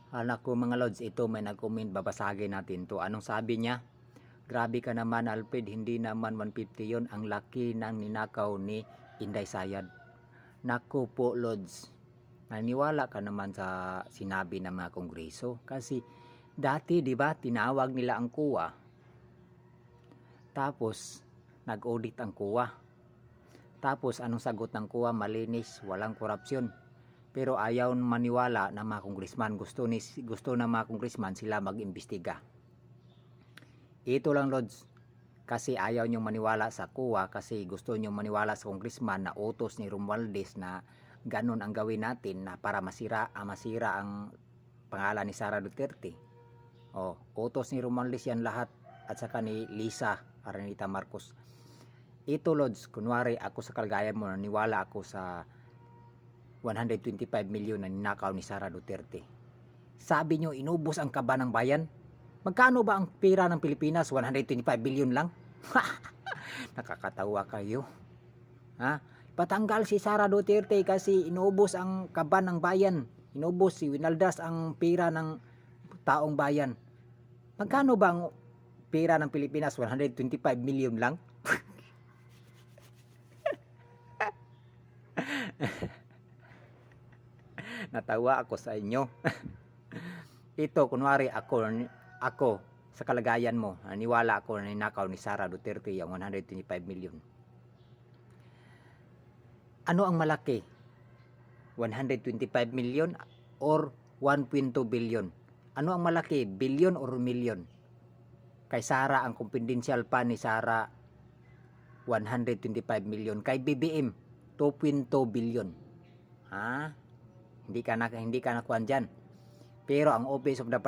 Anak ko mga lods, ito may nag-comment, babasagin natin to. Anong sabi niya? Grabe ka naman Alfred, hindi naman 150 yon, ang laki ng ninakaw ni Inday Sayad. Naku po lods, naniwala ka naman sa sinabi ng mga kongreso. Kasi dati di ba tinawag nila ang kuwa, tapos nag-audit ang kuwa. Tapos anong sagot ng kuwa? Malinis, walang korupsyon. Pero ayaw maniwala ng mga congressman. Gusto ng mga congressman sila mag-imbestiga. Ito lang lods, kasi ayaw nyong maniwala sa kuwa, kasi gusto nyong maniwala sa congressman na utos ni Romualdez na ganun ang gawin natin na para masira ang pangalan ni Sara Duterte. Utos ni Romualdez yan lahat, at saka ni Lisa Araneta Marcos. Ito lods, kunwari ako sa kalagayan mo, naniwala ako sa 125 million na ninakaw ni Sara Duterte. Sabi nyo, inubos ang kaba ng bayan. Magkano ba ang pera ng Pilipinas? 125 billion lang? Nakakatawa kayo. Patanggal si Sara Duterte kasi inubos ang kaba ng bayan. Inubos, si winaldas ang pera ng taong bayan. Magkano ba ang pera ng Pilipinas? 125 million lang? Natawa ako sa inyo. Ito, kunwari ako sa kalagayan mo, naniwala ako na ninakaw ni Sara Duterte yung 125 million. Ano ang malaki? 125 million or 1.2 billion? Ano ang malaki? Billion or million? Kay Sara, ang confidential pa ni Sara 125 million. Kay BBM 2.2 billion. Hindi ka nakuhan dyan. Pero ang Office of the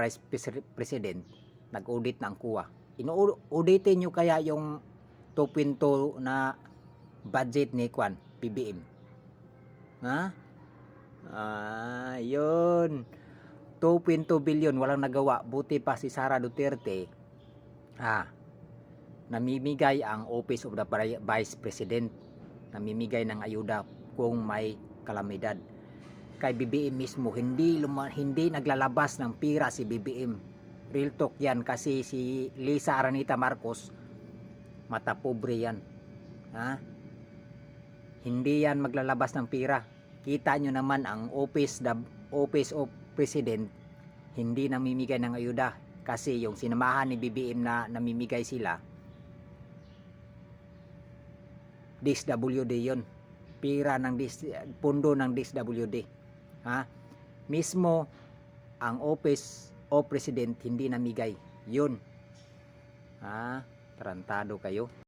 President nag-audit na ang kuwa. Ino-auditin nyo kaya yung 2.2 na budget ni Kwan, BBM. Yun. 2.2 billion walang nagawa. Buti pa si Sara Duterte. Namimigay ang Office of the Vice President. Namimigay ng ayuda kung may kalamidad. Kay BBM mismo, hindi naglalabas ng pira si BBM. Real talk yan, kasi si Lisa Araneta Marcos, mata pobre yan. Hindi yan maglalabas ng pira. Kita nyo naman ang Office of President, hindi namimigay ng ayuda. Kasi yung sinamahan ni BBM na namimigay sila, DSWD yun. Pira ng pundo ng DSWD. Mismo ang Office of President hindi namigay yun. Tarantado kayo.